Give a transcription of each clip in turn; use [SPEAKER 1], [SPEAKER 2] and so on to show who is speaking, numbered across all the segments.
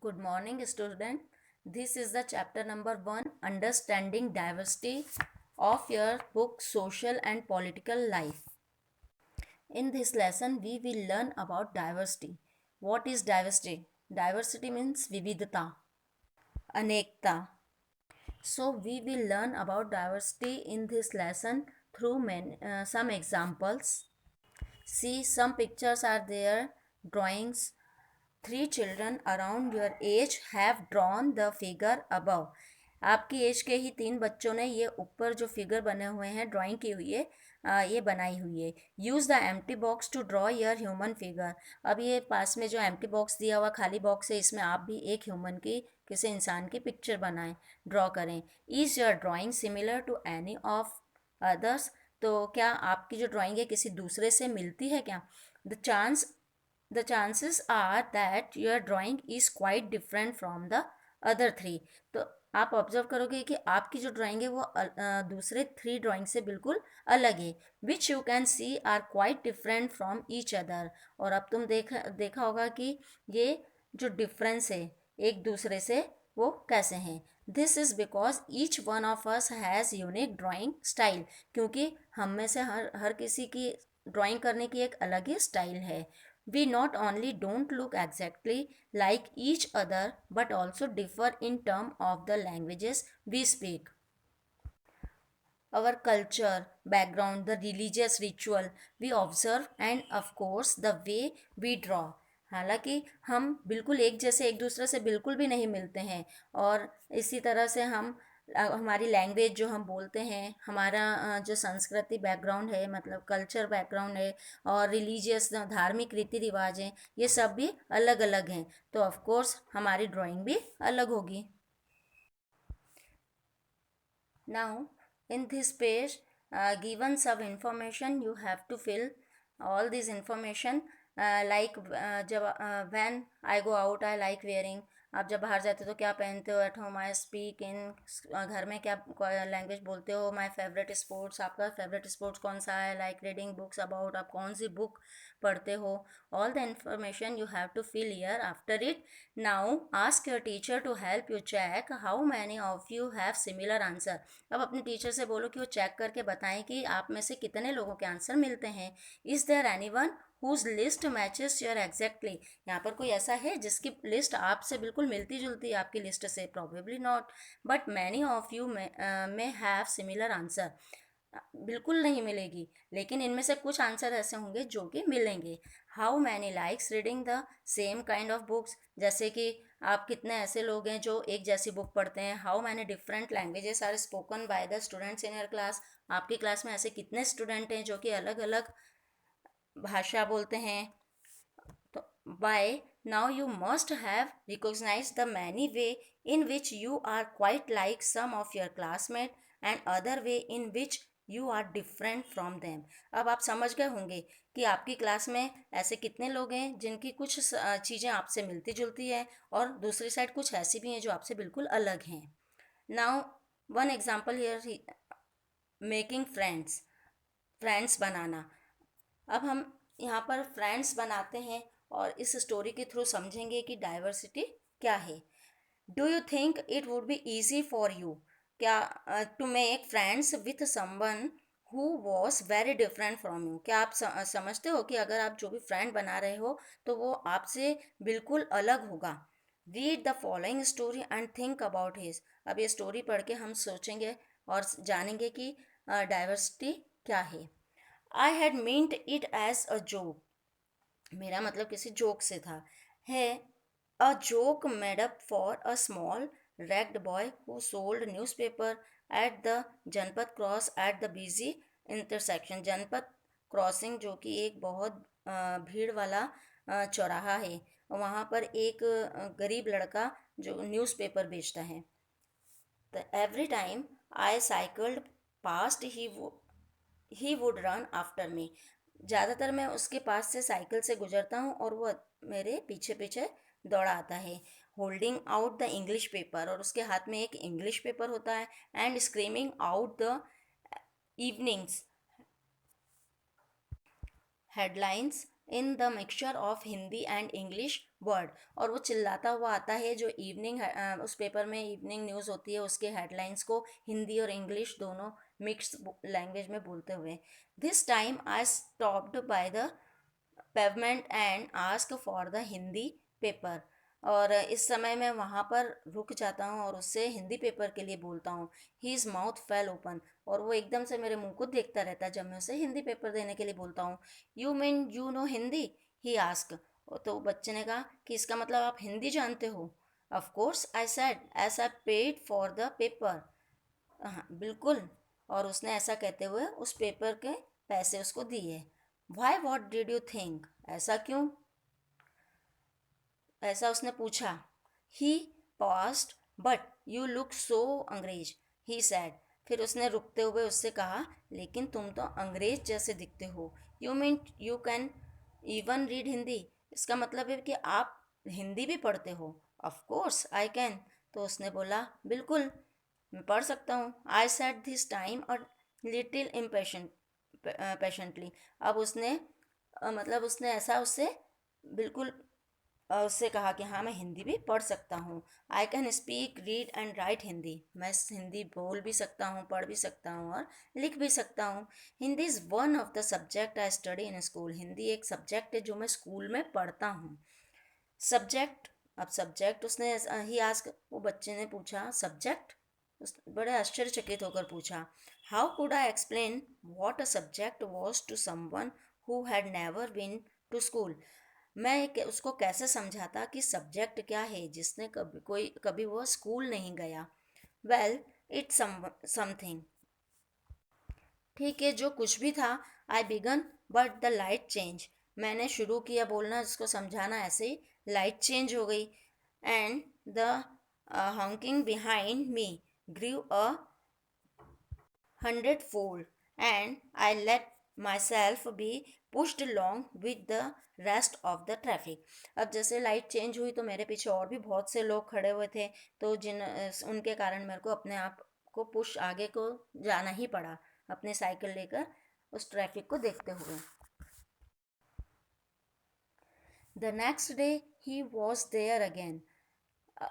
[SPEAKER 1] Good morning, student. This is the chapter number 1, Understanding Diversity of your book Social and Political Life. In this lesson, we will learn about diversity. What is diversity? Diversity means vividta, anekta. So, we will learn about diversity in this lesson through some examples. See, some pictures are there, drawings. Three children around your age have drawn the figure above. आपकी as के ही तीन बच्चों ने ये ऊपर जो figure बने हुए हैं ड्राइंग की हुई है ये बनाई हुई है. Use the empty box to draw your human figure. अब ये पास में जो एम्प्टी बॉक्स दिया हुआ खाली बॉक्स है इसमें आप भी एक ह्यूमन की किसी इंसान की पिक्चर बनाएं, ड्रॉ करें. Is your drawing similar to any of others. तो क्या आपकी जो ड्राइंग है किसी दूसरे से मिलती है क्या? The chances are that your drawing is quite different from the other three. तो आप ऑब्जर्व करोगे कि आपकी जो ड्राइंग है वो दूसरे थ्री ड्राइंग से बिल्कुल अलग है. Which you can see are quite different from each other. और अब तुम देखा होगा कि ये जो डिफरेंस है एक दूसरे से वो कैसे हैं. This is because each one of us has unique drawing style. क्योंकि हम में से हर किसी की ड्राइंग करने की एक अलग ही स्टाइल है. We not only don't look exactly like each other but also differ in terms of the languages we speak. Our culture, background, the religious ritual we observe and of course the way we draw. हालांकि हम बिल्कुल एक जैसे एक दूसरे से बिल्कुल भी नहीं मिलते हैं और इसी तरह से हम हमारी लैंग्वेज जो हम बोलते हैं, हमारा जो संस्कृति बैकग्राउंड है मतलब कल्चर बैकग्राउंड है और रिलीजियस धार्मिक रीति रिवाज हैं, ये सब भी अलग अलग हैं. तो ऑफ कोर्स हमारी ड्राइंग भी अलग होगी. Now, in this page, given some information, you have to fill all this information. जब when I go out, I like wearing. आप जब बाहर जाते हो तो क्या पहनते हो? At home I speak in. घर में क्या लैंग्वेज बोलते हो? My favourite sports. आपका फेवरेट स्पोर्ट्स कौन सा है? Like reading books about. आप कौन सी बुक पढ़ते हो? All the information you have to fill here. After it now ask your teacher to help you check how many of you have similar answer. अब अपने टीचर से बोलो कि वो चेक करके बताएं कि आप में से कितने लोगों के आंसर मिलते हैं. Is there anyone whose list matches your exactly. यहाँ पर कोई ऐसा है जिसकी लिस्ट आपसे बिल्कुल मिलती जुलती है आपकी लिस्ट से? Probably not. But many of you may have similar answer. बिल्कुल नहीं मिलेगी, लेकिन इनमें से कुछ आंसर ऐसे होंगे जो कि मिलेंगे. How many likes reading the same kind of books. जैसे कि आप कितने ऐसे लोग हैं जो एक जैसी बुक पढ़ते हैं. How many different languages are spoken by the students in your class. आपकी क्लास में ऐसे कितने स्टूडेंट हैं जो कि अलग अलग भाषा बोलते हैं. तो by now you must have recognise the many way in which you are quite like some of your classmate and other way in which you are different from them. अब आप समझ गए होंगे कि आपकी क्लास में ऐसे कितने लोग हैं जिनकी कुछ चीज़ें आपसे मिलती जुलती है और दूसरी साइड कुछ ऐसी भी हैं जो आपसे बिल्कुल अलग हैं. Now one example here, making friends. Friends बनाना. अब हम यहाँ पर फ्रेंड्स बनाते हैं और इस स्टोरी के थ्रू समझेंगे कि डाइवर्सिटी क्या है. Do you think it would be easy for you क्या to make friends with someone who was very different from you. क्या आप समझते हो कि अगर आप जो भी फ्रेंड बना रहे हो तो वो आपसे बिल्कुल अलग होगा. Read the following story and think about his. अब ये स्टोरी पढ़ के हम सोचेंगे और जानेंगे कि डाइवर्सिटी क्या है. I had meant it as a joke. मेरा मतलब किसी जोक से था. है a joke made up for a small ragged boy who sold newspaper at the Janpath cross at the busy intersection. Janpath crossing जो कि एक बहुत भीड़ वाला चौराहा है, वहाँ पर एक गरीब लड़का जो न्यूज़पेपर बेचता है. Every time I cycled past he would run after me. ज़्यादातर मैं उसके पास से साइकिल से गुजरता हूँ और वो मेरे पीछे पीछे दौड़ा आता है. Holding out the English paper. और उसके हाथ में एक इंग्लिश पेपर होता है. And screaming out the evenings headlines in the mixture of Hindi and English word. और वो चिल्लाता हुआ आता है जो इवनिंग उस पेपर में इवनिंग न्यूज़ होती है उसके हेडलाइंस को हिंदी और इंग्लिश दोनों मिक्स लैंग्वेज में बोलते हुए। This time I stopped by the pavement and ask for the Hindi paper. और इस समय मैं वहाँ पर रुक जाता हूँ और उससे हिंदी पेपर के लिए बोलता हूँ। He is mouth fail open. और वो एकदम से मेरे मुंह को देखता रहता है जब मैं उसे हिंदी पेपर देने के लिए बोलता हूँ। You mean you know Hindi, he ask. तो बच्चे ने कहा कि इसका मतलब आप हिंदी जानते हो। Of course I said as I paid for the paper. हाँ बिल्कुल। और उसने ऐसा कहते हुए उस पेपर के पैसे उसको दिए। Why what did you think, ऐसा क्यों, ऐसा उसने पूछा। He paused but you look so अंग्रेज, ही सैड। फिर उसने रुकते हुए उससे कहा लेकिन तुम तो अंग्रेज जैसे दिखते हो। You mean you can even read Hindi, इसका मतलब है कि आप हिंदी भी पढ़ते हो। Of course I can. तो उसने बोला बिल्कुल मैं पढ़ सकता हूँ। आई सेट दिस टाइम और लिटिल इम्पेशेंट पेशेंटली। अब उसने मतलब उसने ऐसा उससे बिल्कुल उससे कहा कि हाँ मैं हिंदी भी पढ़ सकता हूँ। I can speak read and right Hindi, मैं हिंदी बोल भी सकता हूँ पढ़ भी सकता हूँ और लिख भी सकता हूँ। Hindi is one of the subject I study in school, Hindi एक सब्जेक्ट है जो मैं स्कूल में पढ़ता हूँ। सब्जेक्ट, अब सब्जेक्ट उसने ही आस्क, वो बच्चे ने पूछा सब्जेक्ट। उस बड़े आश्चर्यचकित होकर पूछा। How could I explain what a subject was to someone who had never been to school. मैं उसको कैसे समझाता कि सब्जेक्ट क्या है जिसने कभी वो स्कूल नहीं गया। वेल इट्स समथिंग, ठीक है जो कुछ भी था। I began but the light change, मैंने शुरू किया बोलना जिसको समझाना, ऐसे ही लाइट चेंज हो गई। And the honking behind me grew a 100-fold and I let myself be pushed along with the rest of the traffic। अब जैसे लाइट चेंज हुई तो मेरे पीछे और भी बहुत से लोग खड़े हुए थे, तो उनके कारण मेरे को अपने आप को पुश आगे को जाना ही पड़ा अपने साइकिल लेकर उस ट्रैफिक को देखते हुए। The next day he was there again,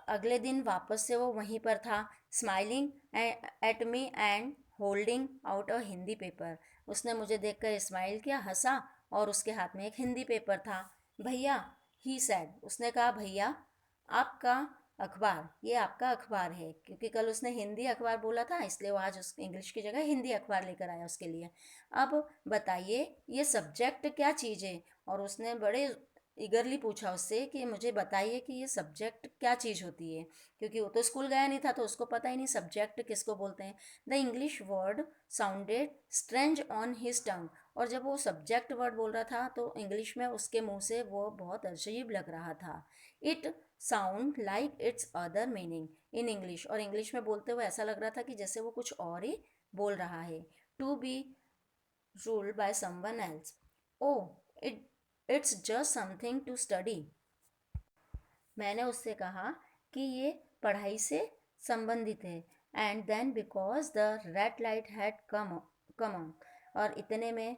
[SPEAKER 1] अगले दिन वापस से वो वहीं पर था। Smiling at me and holding out a Hindi paper, उसने मुझे देखकर स्माइल किया, हंसा और उसके हाथ में एक हिंदी पेपर था। भैया, ही सैड, उसने कहा भैया आपका अखबार, ये आपका अखबार है, क्योंकि कल उसने हिंदी अखबार बोला था इसलिए वो आज उस इंग्लिश की जगह हिंदी अखबार लेकर आया उसके लिए। अब बताइए ये सब्जेक्ट क्या चीज़ है। और उसने बड़े ईगरली पूछा उससे कि मुझे बताइए कि ये सब्जेक्ट क्या चीज़ होती है, क्योंकि वो तो स्कूल गया नहीं था तो उसको पता ही नहीं सब्जेक्ट किसको बोलते हैं। The English word sounded strange on his टंग, और जब वो सब्जेक्ट वर्ड बोल रहा था तो इंग्लिश में उसके मुंह से वो बहुत अजीब लग रहा था। It sound like it's other meaning in English, और इंग्लिश में बोलते हुए ऐसा लग रहा था कि जैसे वो कुछ और ही बोल रहा है। To be ruled by someone else, oh it it's just something to study. मैंने उससे कहा कि ये पढ़ाई से संबंधित है। And then because the red light had come on, और इतने में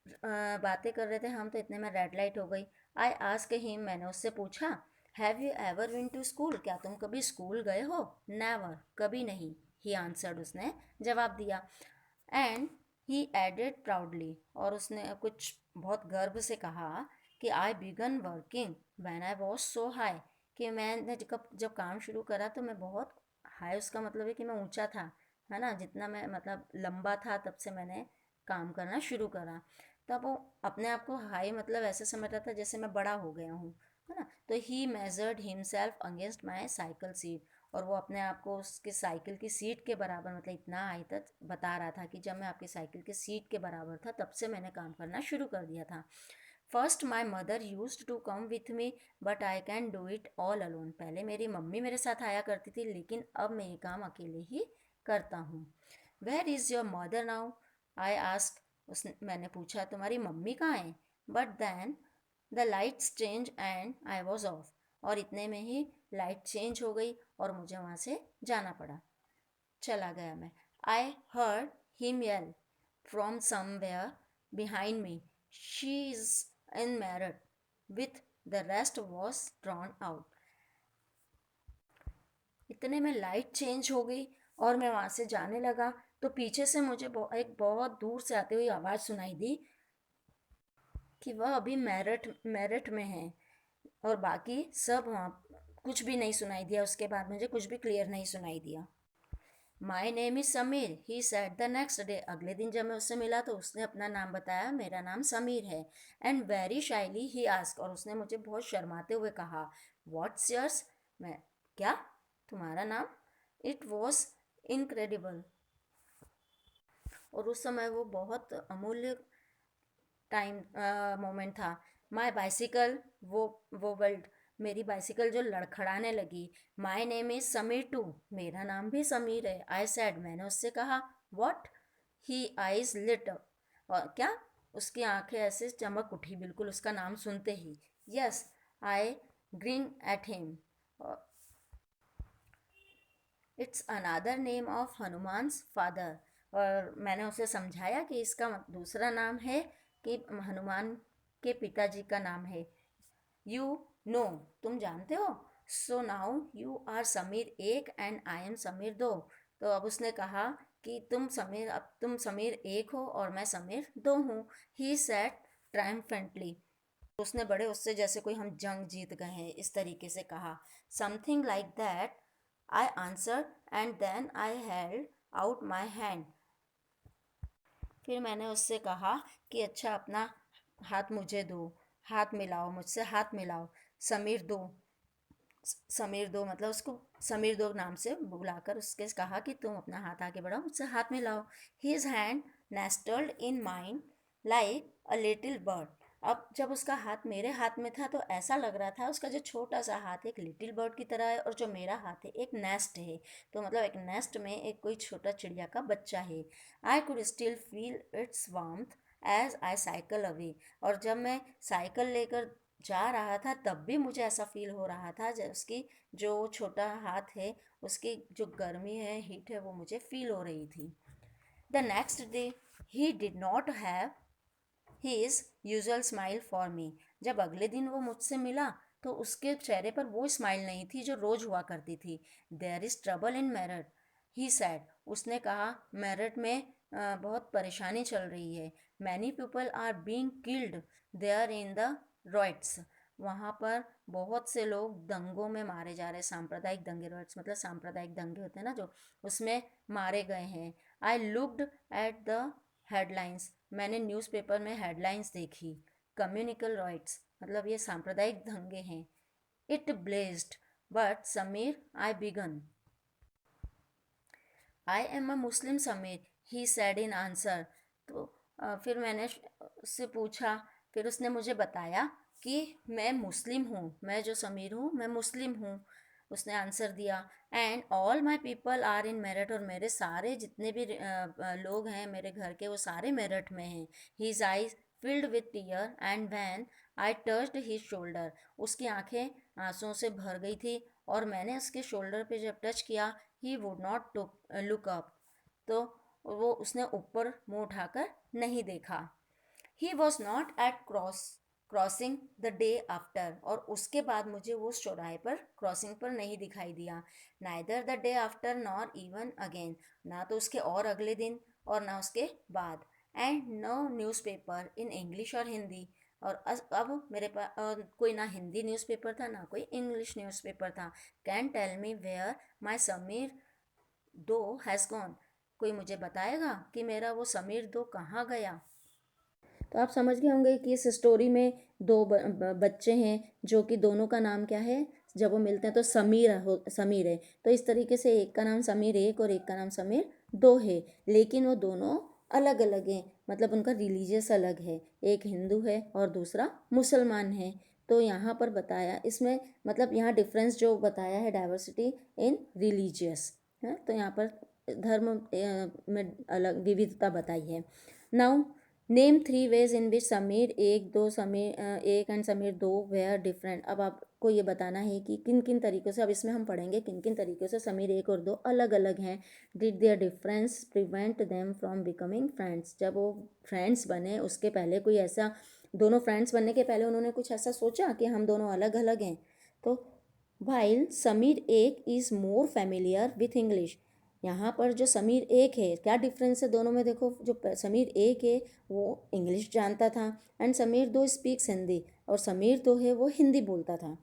[SPEAKER 1] बातें कर रहे थे हम तो इतने में रेड लाइट हो गई। आई आस्क हिम, मैंने उससे पूछा have you ever been to school, क्या तुम कभी स्कूल गए हो। नेवर, कभी नहीं, ही आंसर्ड, उसने जवाब दिया। एंड ही एडेड प्राउडली, और उसने कुछ बहुत गर्व से कहा कि I began working when I was so high, कि मैंने जब काम शुरू करा तो मैं बहुत हाई, उसका मतलब है कि मैं ऊंचा था, है ना, जितना मैं मतलब लंबा था तब से मैंने काम करना शुरू करा। तब वो अपने आप को हाई मतलब ऐसे समझ रहा था जैसे मैं बड़ा हो गया हूँ, है ना। तो he measured himself against my cycle seat, और वो अपने आप को उसके साइकिल की सीट के बराबर मतलब इतना हाई तक बता रहा था कि जब मैं आपकी साइकिल की सीट के बराबर था तब से मैंने काम करना शुरू कर दिया था। First my mother use to come with me but I can do it all alone, पहले मेरी मम्मी मेरे साथ आया करती थी लेकिन अब मैं ये काम अकेले ही करता हूँ। Where is your mother now, I ask, उस मैंने पूछा तुम्हारी मम्मी कहाँ है। But then the lights change and I was off, और इतने में ही लाइट चेंज हो गई और मुझे वहाँ से जाना पड़ा, चला गया मैं। I heard him yell from somewhere behind me, she is in merit with the rest was drawn out. इतने में लाइट चेंज हो गई और मैं वहाँ से जाने लगा तो पीछे से मुझे एक बहुत दूर से आती हुई आवाज़ सुनाई दी कि वह अभी मेरठ मेरठ में है। और बाकी सब वहाँ कुछ भी नहीं सुनाई दिया। उसके बाद मुझे कुछ भी क्लियर नहीं सुनाई दिया। माई name is Sameer he said the next day. अगले दिन जब मैं उससे मिला तो उसने अपना नाम बताया, मेरा नाम समीर है। एंड वेरी शाइली ही आस्क, और उसने मुझे बहुत शर्माते हुए कहा, व्हाट्स योर्स। मैं, क्या, तुम्हारा नाम? It was incredible. और उस समय वो बहुत अमूल्य टाइम मोमेंट था। माई बाइसिकल वो वर्ल्ड, मेरी बाइसिकल जो लड़खड़ाने लगी। My name is Sameer too, मेरा नाम भी समीर है। आई सैड, मैंने उससे कहा। वॉट? ही आइज लिट, और क्या? उसकी आंखें ऐसे चमक उठी बिल्कुल उसका नाम सुनते ही। Yes, I grinned at him, it's another name of Hanuman's father. और मैंने उसे समझाया कि इसका दूसरा नाम है कि हनुमान के पिताजी का नाम है। यू नो, तुम जानते हो। So now you are Sameer एक एंड आई एम समीर दो। तो अब उसने कहा कि तुम समीर एक हो और मैं समीर दो हूँ। ही सेड ट्रायम्फेंटली, उसने बड़े उससे जैसे कोई हम जंग जीत गए हैं इस तरीके से कहा। Something like that I answered and then I held out my hand. फिर मैंने उससे कहा कि अच्छा अपना हाथ मुझे दो, हाथ मिलाओ, मुझसे हाथ मिलाओ। समीर दो, समीर दो मतलब उसको समीर दो नाम से बुलाकर उसके कहा कि तुम अपना हाथ आगे बढ़ाओ, मुझसे हाथ मिलाओ। His hand nestled in mine like a little bird. अब जब उसका हाथ मेरे हाथ में था तो ऐसा लग रहा था उसका जो छोटा सा हाथ एक लिटिल बर्ड की तरह है और जो मेरा हाथ है एक नेस्ट है। तो मतलब एक नेस्ट में एक कोई छोटा चिड़िया का बच्चा है। I could still feel its warmth as I cycle away. और जब मैं साइकिल लेकर जा रहा था तब भी मुझे ऐसा फील हो रहा था जब उसकी जो छोटा हाथ है उसकी जो गर्मी है, हीट है, वो मुझे फील हो रही थी। The next day he did not have his usual smile for me. जब अगले दिन वो मुझसे मिला तो उसके चेहरे पर वो स्माइल नहीं थी जो रोज हुआ करती थी। There is trouble in Meerut, he said, उसने कहा मेरठ में बहुत परेशानी चल रही है। Many people are being killed there in the riots, वहाँ पर बहुत से लोग दंगों में मारे जा रहे हैं। सांप्रदायिक दंगे, रॉइट्स मतलब सांप्रदायिक दंगे होते हैं ना जो, उसमें मारे गए हैं। I looked at the headlines, मैंने न्यूज़पेपर में हेडलाइंस देखी। कम्युनिकल राइट्स मतलब ये सांप्रदायिक दंगे हैं। It blazed, but Sameer I began, I am a Muslim Sameer, he said in answer. तो फिर मैंने उससे पूछा, फिर उसने मुझे बताया कि मैं मुस्लिम हूँ, मैं जो समीर हूँ मैं मुस्लिम हूँ। उसने आंसर दिया। And all my people are in Meerut, और मेरे सारे जितने भी लोग हैं मेरे घर के वो सारे मेरठ में हैं। His eyes filled with tear and when I touched his shoulder, उसकी आंखें आंसुओं से भर गई थी और मैंने उसके शोल्डर पे जब टच किया, he would not look up, तो वो उसने ऊपर मुंह उठाकर नहीं देखा। He was not at crossing the day after, और उसके बाद मुझे वो उस चौराहे पर क्रॉसिंग पर नहीं दिखाई दिया। Neither the day after nor even again, ना तो उसके और अगले दिन और ना उसके बाद। And no newspaper in English और हिंदी, और अब मेरे पास कोई ना हिंदी न्यूज़पेपर था ना कोई इंग्लिश न्यूज़पेपर था। कैन टेल मी वेयर माई समीर दो हैज़ गॉन, कोई मुझे बताएगा कि मेरा वो समीर दो कहाँ गया। तो आप समझ गए होंगे कि इस स्टोरी में दो बच्चे हैं जो कि दोनों का नाम क्या है, जब वो मिलते हैं तो समीर है। तो इस तरीके से एक का नाम समीर एक और एक का नाम समीर दो है, लेकिन वो दोनों अलग अलग हैं, मतलब उनका रिलीजियस अलग है। एक हिंदू है और दूसरा मुसलमान है। तो यहाँ पर बताया इसमें, मतलब यहाँ डिफरेंस जो बताया है, डाइवर्सिटी इन रिलीजियस है, तो यहाँ पर धर्म में अलग विविधता बताई है। Now name three ways in which Sameer एक दो समीर एक एंड समीर दो वेयर डिफरेंट। अब आपको ये बताना है कि किन किन तरीक़ों से, अब इसमें हम पढ़ेंगे किन किन तरीक़ों से समीर एक और दो अलग अलग हैं। Did their difference prevent them from becoming friends, जब वो फ्रेंड्स बने उसके पहले कोई ऐसा दोनों फ्रेंड्स बनने के पहले उन्होंने कुछ ऐसा सोचा कि हम दोनों अलग अलग हैं? तो वाइल समीर एक is more familiar with English, यहाँ पर जो समीर एक है, क्या डिफरेंस है दोनों में? देखो, जो समीर एक है वो इंग्लिश जानता था, एंड समीर दो स्पीक्स हिंदी, और समीर दो है वो हिंदी बोलता था।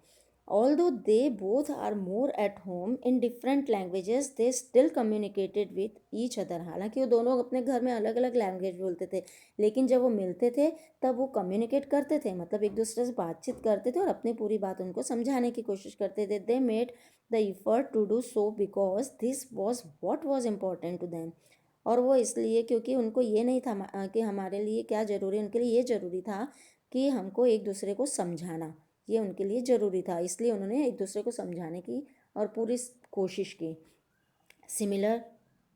[SPEAKER 1] Although they both are more at home in different languages, they still communicated with each other. हालांकि वो दोनों अपने घर में अलग अलग लैंग्वेज बोलते थे, लेकिन जब वो मिलते थे तब वो कम्युनिकेट करते थे, मतलब एक दूसरे से बातचीत करते थे और अपनी पूरी बात उनको समझाने की कोशिश करते थे। They made the effort to do so because this was what was important to them. और वो इसलिए क्योंकि उनको ये नहीं था कि हमारे लिए क्या ज़रूरी, उनके लिए ये ज़रूरी था कि हमको एक दूसरे को समझाना, ये उनके लिए ज़रूरी था, इसलिए उन्होंने एक दूसरे को समझाने की और पूरी कोशिश की। सिमिलर,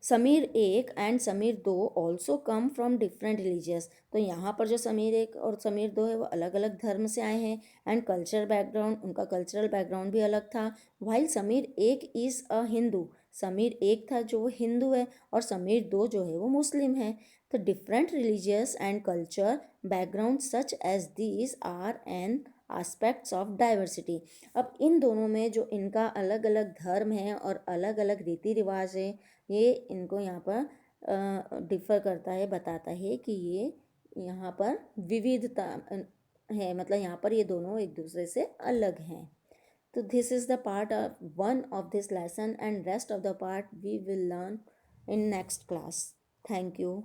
[SPEAKER 1] समीर एक एंड समीर दो also come from different religious, तो यहाँ पर जो समीर एक और समीर दो है वो अलग अलग धर्म से आए हैं, एंड कल्चर बैकग्राउंड, उनका कल्चरल बैकग्राउंड भी अलग था। वाइल समीर एक इज़ अ हिंदू, समीर एक था जो वो हिंदू है, और समीर दो जो है वो मुस्लिम है। तो different religious and culture background such as these are an aspects of diversity. अब इन दोनों में जो इनका अलग अलग धर्म है और अलग अलग रीति रिवाज है, ये इनको यहाँ पर डिफ़र करता है, बताता है कि ये यहाँ पर विविधता है, मतलब यहाँ पर ये दोनों एक दूसरे से अलग हैं। तो this is the part of one of this lesson, and rest of the part we will learn in next class. Thank you.